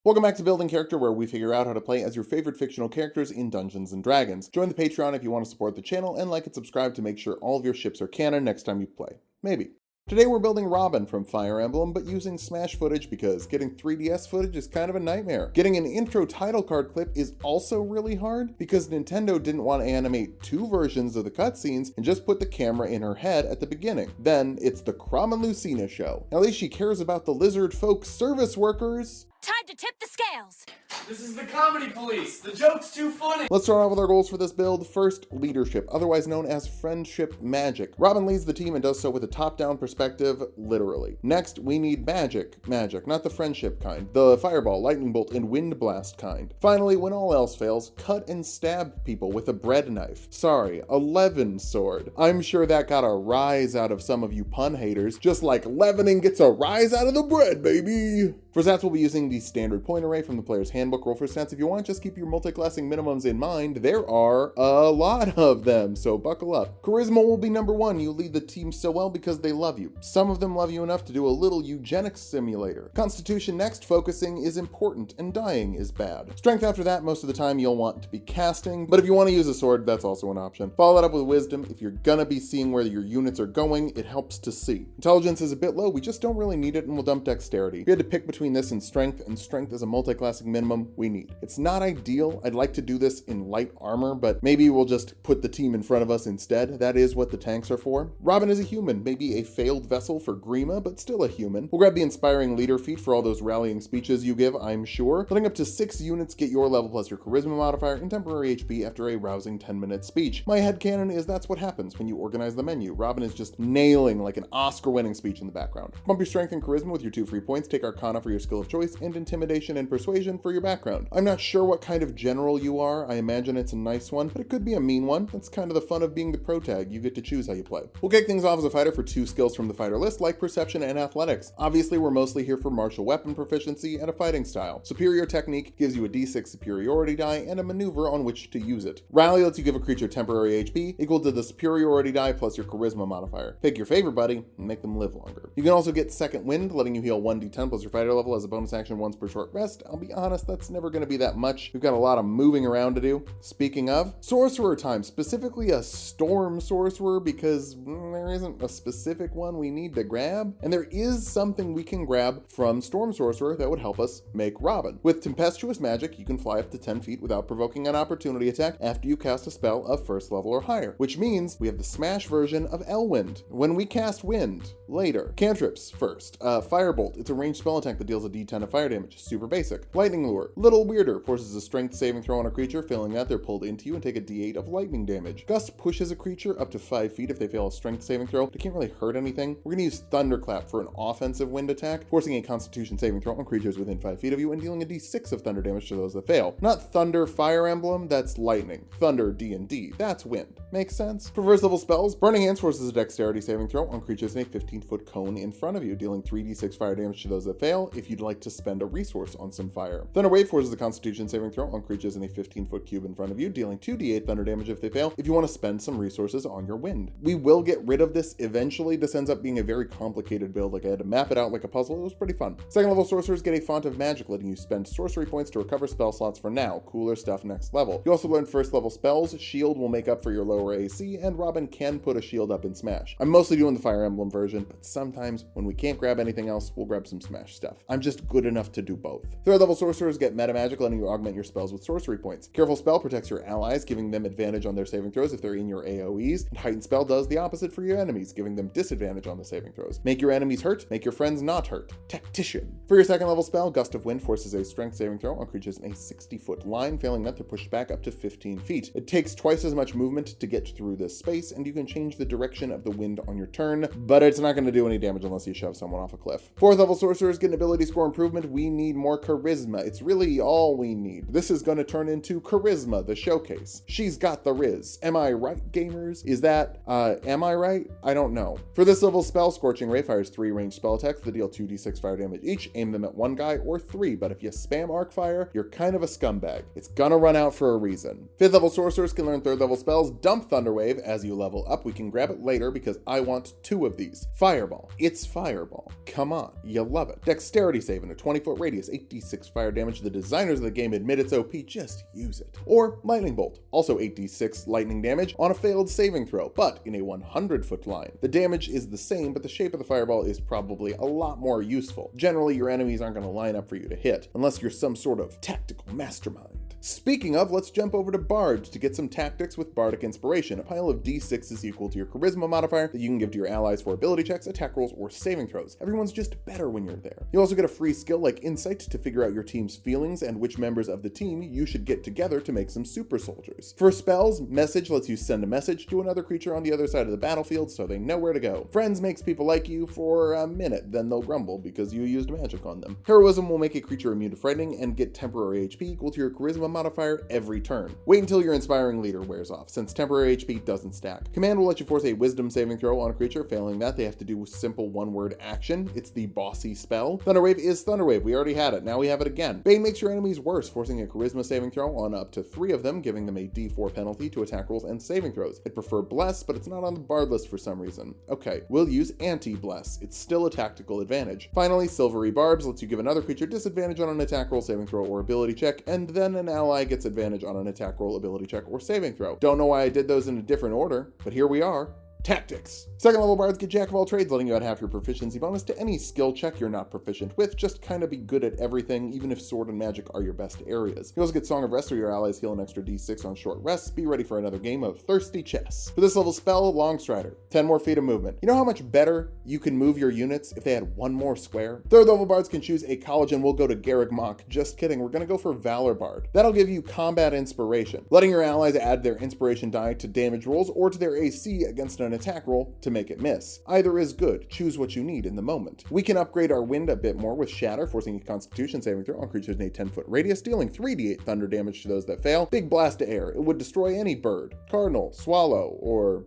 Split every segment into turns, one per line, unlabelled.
Welcome back to Building Character, where we figure out how to play as your favorite fictional characters in Dungeons & Dragons. Join the Patreon if you want to support the channel, and like and subscribe to make sure all of your ships are canon next time you play. Maybe. Today we're building Robin from Fire Emblem, but using Smash footage because getting 3DS footage is kind of a nightmare. Getting an intro title card clip is also really hard because Nintendo didn't want to animate two versions of the cutscenes and just put the camera in her head at the beginning. Then it's the Crom and Lucina show. At least she cares about the lizard folk service workers.
Time to tip the scales.
This is the comedy police. The joke's too funny.
Let's start off with our goals for this build. First, leadership, otherwise known as friendship magic. Robin leads the team and does so with a top-down perspective, literally. Next, we need magic, not the friendship kind, the fireball, lightning bolt, and wind blast kind. Finally, when all else fails, cut and stab people with a bread knife. Sorry, a leaven sword. I'm sure that got a rise out of some of you pun haters, just like leavening gets a rise out of the bread, baby. For stats, we'll be using the standard point array from the player's handbook. Roll for stats if you want, just keep your multi-classing minimums in mind. There are a lot of them, so buckle up. Charisma will be number 1. You lead the team so well because they love you. Some of them love you enough to do a little eugenics simulator. Constitution next, focusing is important and dying is bad. Strength after that, most of the time you'll want to be casting, but if you want to use a sword, that's also an option. Follow that up with wisdom. If you're gonna be seeing where your units are going, it helps to see. Intelligence is a bit low, we just don't really need it, and we'll dump dexterity. If you had to pick between this and strength is a multi-classing minimum we need. It's not ideal. I'd like to do this in light armor, but maybe we'll just put the team in front of us instead. That is what the tanks are for. Robin is a human, maybe a failed vessel for Grima, but still a human. We'll grab the inspiring leader feat for all those rallying speeches you give, I'm sure. Letting up to 6 units get your level plus your charisma modifier and temporary HP after a rousing 10-minute speech. My headcanon is that's what happens when you organize the menu. Robin is just nailing like an Oscar-winning speech in the background. Bump your strength and charisma with your 2 free points. Take Arcana for your skill of choice, and intimidation and persuasion for your background. I'm not sure what kind of general you are. I imagine it's a nice one, but it could be a mean one. That's kind of the fun of being the pro tag. You get to choose how you play. We'll kick things off as a fighter for 2 skills from the fighter list, like perception and athletics. Obviously, we're mostly here for martial weapon proficiency and a fighting style. Superior technique gives you a d6 superiority die and a maneuver on which to use it. Rally lets you give a creature temporary HP equal to the superiority die plus your charisma modifier. Pick your favorite buddy and make them live longer. You can also get second wind, letting you heal 1d10 plus your fighter level as a bonus action once per short rest. I'll be honest, that's never going to be that much. We've got a lot of moving around to do. Speaking of, sorcerer time, specifically a storm sorcerer, because there isn't a specific one we need to grab, and there is something we can grab from storm sorcerer that would help us make Robin. With tempestuous magic, you can fly up to 10 feet without provoking an opportunity attack after you cast a spell of first level or higher, which means we have the Smash version of Elwind when we cast wind later. Cantrips first. Firebolt, it's a ranged spell attack that deals a d10 of fire damage, super basic. Lightning lure, little weirder, forces a strength saving throw on a creature, failing that they're pulled into you and take a d8 of lightning damage. Gust pushes a creature up to 5 feet if they fail a strength saving throw. They can't really hurt anything. We're gonna use Thunderclap for an offensive wind attack, forcing a constitution saving throw on creatures within 5 feet of you and dealing a d6 of thunder damage to those that fail. Not Thunder Fire Emblem, that's lightning. Thunder D&D, that's wind. Makes sense? For first level spells, Burning Hands forces a dexterity saving throw on creatures in a 15-foot cone in front of you, dealing 3d6 fire damage to those that fail if you'd like to spend a resource on some fire. Thunder Wave forces a constitution saving throw on creatures in a 15-foot cube in front of you, dealing 2d8 thunder damage if they fail if you want to spend some resources on your wind. We will get rid of this eventually. This ends up being a very complicated build. Like I had to map it out like a puzzle. It was pretty fun. Second level sorcerers get a Font of Magic, letting you spend sorcery points to recover spell slots for now. Cooler stuff next level. You also learn first level spells. Shield will make up for your lower AC, and Robin can put a shield up in Smash. I'm mostly doing the Fire Emblem version, but sometimes when we can't grab anything else, we'll grab some Smash stuff. I'm just good enough to do both. Third level sorcerers get meta magic, letting you augment your spells with sorcery points. Careful spell protects your allies, giving them advantage on their saving throws if they're in your AoEs, and heightened spell does the opposite for your enemies, giving them disadvantage on the saving throws. Make your enemies hurt, make your friends not hurt. Tactician. For your second level spell, Gust of Wind forces a strength saving throw on creatures in a 60-foot line, failing that they're pushed back up to 15 feet. It takes twice as much movement to get through this space, and you can change the direction of the wind on your turn, but it's not going to do any damage unless you shove someone off a cliff. Fourth level sorcerers get an ability score improvement. We need more charisma. It's really all we need. This is going to turn into Charisma, the showcase. She's got the Riz. Am I right, gamers? Is that, am I right? I don't know. For this level spell, Scorching Ray fires 3 ranged spell attacks that deal 2d6 fire damage each. Aim them at 1 guy or 3, but if you spam arc fire, you're kind of a scumbag. It's gonna run out for a reason. 5th level sorcerers can learn 3rd level spells. Dump Thunder Wave as you level up. We can grab it later because I want 2 of these. Fireball. It's Fireball. Come on. You love it. Dexterity dexterity save in a 20-foot radius, 8d6 fire damage. The designers of the game admit it's OP, just use it. Or lightning bolt, also 8d6 lightning damage on a failed saving throw, but in a 100-foot line. The damage is the same, but the shape of the fireball is probably a lot more useful. Generally, your enemies aren't going to line up for you to hit, unless you're some sort of tactical mastermind. Speaking of, let's jump over to Bards to get some tactics with Bardic Inspiration. A pile of d6 is equal to your Charisma modifier that you can give to your allies for ability checks, attack rolls, or saving throws. Everyone's just better when you're there. You also get a free skill like Insight to figure out your team's feelings and which members of the team you should get together to make some super soldiers. For spells, Message lets you send a message to another creature on the other side of the battlefield so they know where to go. Friends makes people like you for a minute, then they'll grumble because you used magic on them. Heroism will make a creature immune to frightening and get temporary HP equal to your Charisma modifier every turn. Wait until your Inspiring Leader wears off, since temporary HP doesn't stack. Command will let you force a Wisdom saving throw on a creature. Failing that, they have to do a simple one-word action. It's the bossy spell. Thunderwave is Thunderwave. We already had it. Now we have it again. Bane makes your enemies worse, forcing a Charisma saving throw on up to 3 of them, giving them a D4 penalty to attack rolls and saving throws. I'd prefer Bless, but it's not on the Bard list for some reason. Okay, we'll use Anti-Bless. It's still a tactical advantage. Finally, Silvery Barbs lets you give another creature disadvantage on an attack roll, saving throw, or ability check, and then an ally gets advantage on an attack roll, ability check, or saving throw. Don't know why I did those in a different order, but here we are. Tactics. Second level bards get Jack of all trades, letting you add half your proficiency bonus to any skill check you're not proficient with. Just kind of be good at everything, even if sword and magic are your best areas. You also get Song of Rest, where your allies heal an extra d6 on short rests. Be ready for another game of Thirsty Chess. For this level spell, Longstrider. 10 more feet of movement. You know how much better you can move your units if they had one more square? Third level bards can choose a college, and we'll go to Garreg Mach. Just kidding, we're gonna go for Valor Bard. That'll give you combat inspiration, letting your allies add their inspiration die to damage rolls or to their AC against an attack roll to make it miss. Either is good. Choose what you need in the moment. We can upgrade our wind a bit more with Shatter, forcing a Constitution saving throw on creatures in a 10-foot radius, dealing 3d8 thunder damage to those that fail. Big blast to air. It would destroy any bird, cardinal, swallow, or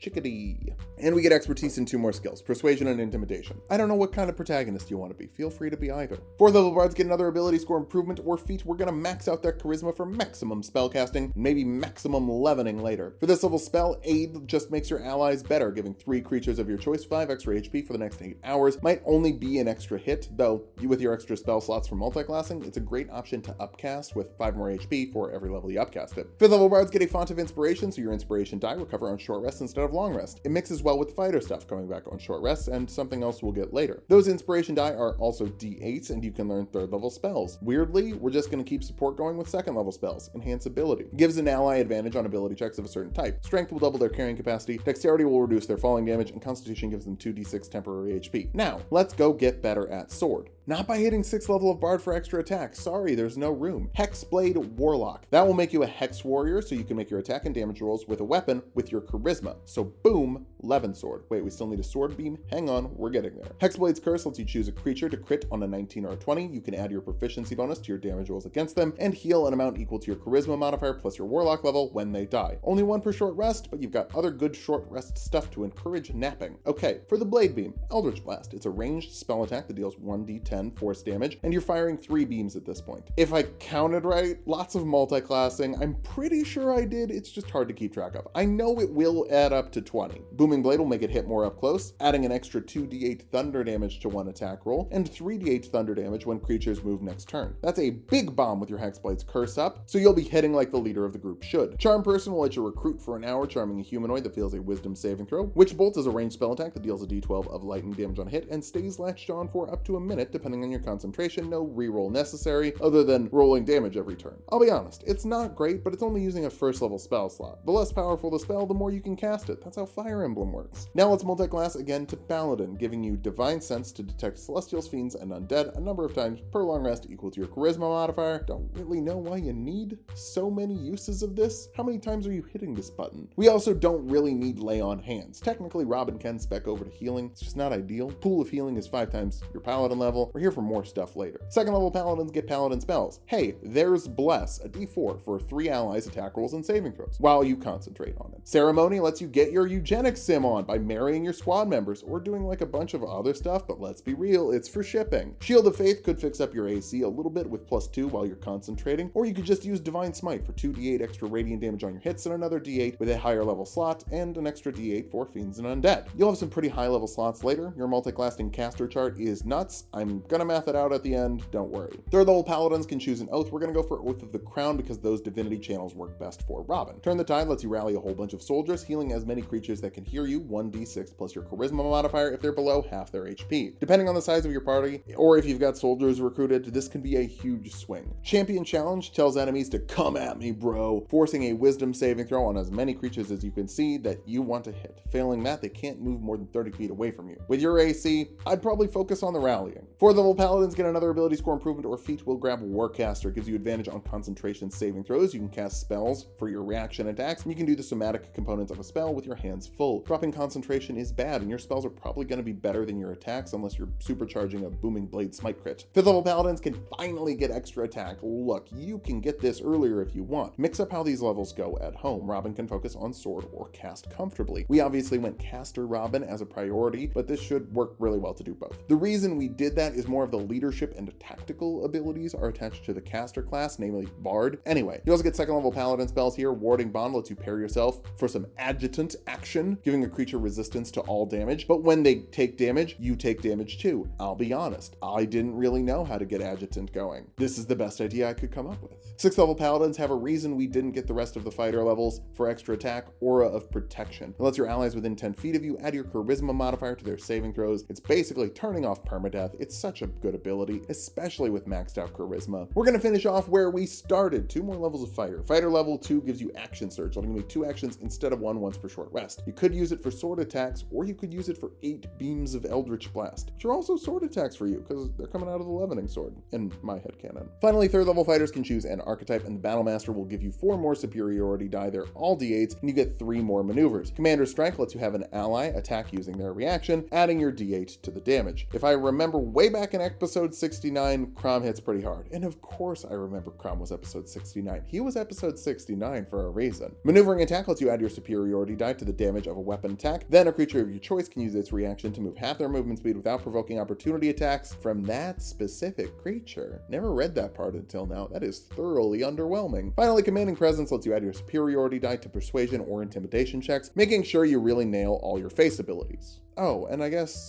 chickadee. And we get expertise in 2 more skills, Persuasion and Intimidation. I don't know what kind of protagonist you want to be. Feel free to be either. 4th level bards get another ability score improvement or feat. We're going to max out their charisma for maximum spellcasting, maybe maximum leavening later. For this level spell, Aid just makes your allies better, giving 3 creatures of your choice 5 extra HP for the next 8 hours. Might only be an extra hit, though with your extra spell slots for multiclassing, it's a great option to upcast with 5 more HP for every level you upcast it. 5th level bards get a Font of Inspiration, so your inspiration die recover on short rest instead of long rest. It mixes well with fighter stuff, coming back on short rests, and something else we'll get later. Those inspiration die are also d8s, and you can learn 3rd level spells. Weirdly, we're just going to keep support going with 2nd level spells. Enhance ability gives an ally advantage on ability checks of a certain type. Strength will double their carrying capacity, dexterity will reduce their falling damage, and constitution gives them 2d6 temporary HP. Now, let's go get better at sword. Not by hitting 6th level of Bard for extra attack. Sorry, there's no room. Hexblade Warlock. That will make you a Hex Warrior, so you can make your attack and damage rolls with a weapon with your charisma. So boom, Levin Sword. Wait, we still need a sword beam? Hang on, we're getting there. Hexblade's Curse lets you choose a creature to crit on a 19 or a 20. You can add your proficiency bonus to your damage rolls against them, and heal an amount equal to your charisma modifier plus your warlock level when they die. Only 1 per short rest, but you've got other good short rest stuff to encourage napping. Okay, for the Blade Beam, Eldritch Blast. It's a ranged spell attack that deals 1d10 force damage, and you're firing 3 beams at this point. If I counted right, lots of multi-classing. I'm pretty sure I did, it's just hard to keep track of. I know it will add up to 20. Booming Blade will make it hit more up close, adding an extra 2d8 thunder damage to 1 attack roll, and 3d8 thunder damage when creatures move next turn. That's a big bomb with your Hexblade's Curse up, so you'll be hitting like the leader of the group should. Charm Person will let you recruit for an hour, charming a humanoid that fails a wisdom saving throw. Witch Bolt is a ranged spell attack that deals a d12 of lightning damage on hit and stays latched on for up to a minute depending on your concentration. No reroll necessary other than rolling damage every turn. I'll be honest, it's not great, but it's only using a 1st level spell slot. The less powerful the spell, the more you can cast it. That's how Fire Emblem works. Now let's multi-class again to Paladin, giving you Divine Sense to detect Celestials, Fiends, and Undead a number of times per long rest equal to your Charisma modifier. Don't really know why you need so many uses of this. How many times are you hitting this button? We also don't really need Lay on Hands. Technically, Robin can spec over to healing. It's just not ideal. Pool of Healing is 5 times your Paladin level. We're here for more stuff later. 2nd level Paladins get Paladin spells. Hey, there's Bless, a d4 for 3 allies attack rolls and saving throws while you concentrate on it. Ceremony lets you get your Eugenics him on by marrying your squad members or doing like a bunch of other stuff, but let's be real, it's for shipping. Shield of Faith could fix up your AC a little bit with +2 while you're concentrating, or you could just use Divine Smite for 2d8 extra radiant damage on your hits and another d8 with a higher level slot and an extra d8 for fiends and undead. You'll have some pretty high level slots later. Your multi-classing caster chart is nuts. I'm gonna math it out at the end, don't worry. Third level paladins can choose an oath. We're gonna go for Oath of the Crown because those divinity channels work best for Robin. Turn the Tide lets you rally a whole bunch of soldiers, healing as many creatures that can hear you, 1d6 plus your charisma modifier if they're below half their HP. Depending on the size of your party, or if you've got soldiers recruited, this can be a huge swing. Champion Challenge tells enemies to come at me, bro, forcing a wisdom saving throw on as many creatures as you can see that you want to hit. Failing that, they can't move more than 30 feet away from you. With your AC, I'd probably focus on the rallying. Fourth level paladins get another ability score improvement or feat. Will grab Warcaster, gives you advantage on concentration saving throws. You can cast spells for your reaction attacks, and you can do the somatic components of a spell with your hands full. Dropping concentration is bad, and your spells are probably going to be better than your attacks unless you're supercharging a booming blade smite crit. Fifth level paladins can finally get extra attack. Look, you can get this earlier if you want. Mix up how these levels go at home. Robin can focus on sword or cast comfortably. We obviously went caster Robin as a priority, but this should work really well to do both. The reason we did that is more of the leadership and tactical abilities are attached to the caster class, namely Bard. Anyway, you also get second level paladin spells here. Warding Bond lets you pair yourself for some adjutant action, giving a creature resistance to all damage, but when they take damage, you take damage too. I'll be honest, I didn't really know how to get adjutant going. This is the best idea I could come up with. Sixth level paladins have a reason we didn't get the rest of the fighter levels for extra attack, Aura of Protection. It lets your allies within 10 feet of you add your charisma modifier to their saving throws. It's basically turning off permadeath. It's such a good ability, especially with maxed out charisma. We're gonna finish off where we started. 2 more levels of fighter. Fighter level 2 gives you action surge, letting you make 2 actions instead of 1 once per short rest. You could use it for sword attacks, or you could use it for 8 beams of Eldritch Blast, which are also sword attacks for you because they're coming out of the leavening sword in my headcanon. Finally, third level fighters can choose an archetype, and the Battlemaster will give you 4 more superiority die. They're all d8s, and you get 3 more maneuvers. Commander Strike lets you have an ally attack using their reaction, adding your d8 to the damage. If I remember way back in episode 69, Crom hits pretty hard. And of course I remember Crom was episode 69. He was episode 69 for a reason. Maneuvering attack lets you add your superiority die to the damage of a weapon attack. Then a creature of your choice can use its reaction to move half their movement speed without provoking opportunity attacks from that specific creature. Never read that part until now. That is thoroughly underwhelming. Finally, Commanding Presence lets you add your superiority die to persuasion or intimidation checks, making sure you really nail all your face abilities. Oh, and I guess,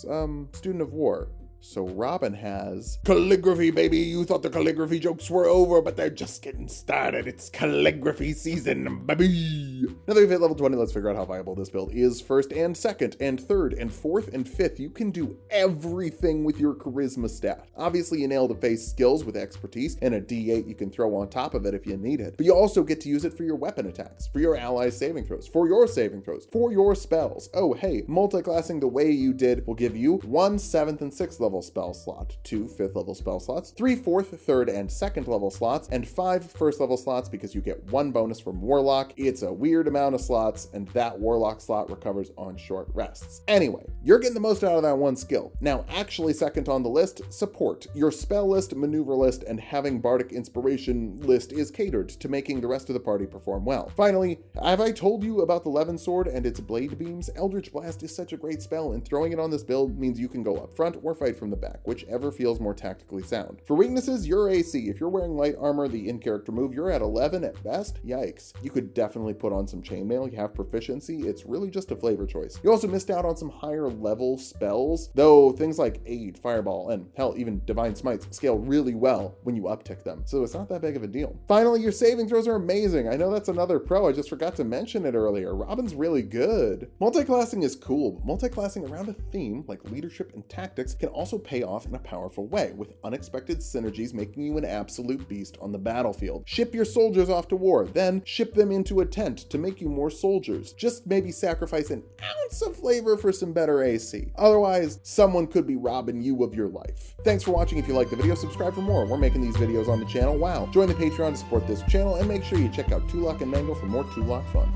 Student of War. So Robin has calligraphy, baby. You thought the calligraphy jokes were over, but they're just getting started. It's calligraphy season, baby. Now that we've hit level 20, let's figure out how viable this build is. First and second and third and fourth and fifth, you can do everything with your charisma stat. Obviously, you nail the face skills with expertise and a d8 you can throw on top of it if you need it. But you also get to use it for your weapon attacks, for your allies' saving throws, for your saving throws, for your spells. Oh, hey, multi-classing the way you did will give you 1 7th and 6th level spell slot, 2 5th level spell slots, 3 4th, 3rd, and 2nd level slots, and 5 1st level slots because you get 1 bonus from Warlock. It's a weird amount of slots, and that Warlock slot recovers on short rests. Anyway, you're getting the most out of that one skill. Now, actually second on the list, support. Your spell list, maneuver list, and having Bardic Inspiration list is catered to making the rest of the party perform well. Finally, have I told you about the Levin Sword and its blade beams? Eldritch Blast is such a great spell, and throwing it on this build means you can go up front or fight from the back, whichever feels more tactically sound. For weaknesses, your AC. If you're wearing light armor, the in-character move, you're at 11 at best. Yikes. You could definitely put on some chainmail. You have proficiency. It's really just a flavor choice. You also missed out on some higher level spells, though things like Aid, Fireball, and hell, even Divine Smites scale really well when you uptick them, so it's not that big of a deal. Finally, your saving throws are amazing. I know that's another pro. I just forgot to mention it earlier. Robin's really good. Multiclassing is cool, but multiclassing around a theme like leadership and tactics can also pay off in a powerful way, with unexpected synergies making you an absolute beast on the battlefield. Ship your soldiers off to war, then ship them into a tent to make you more soldiers. Just maybe sacrifice an ounce of flavor for some better AC. Otherwise, someone could be robbing you of your life. Thanks for watching. If you liked the video, subscribe for more. We're making these videos on the channel. Wow. Join the Patreon to support this channel, and make sure you check out Tulok and Mango for more Tulok fun.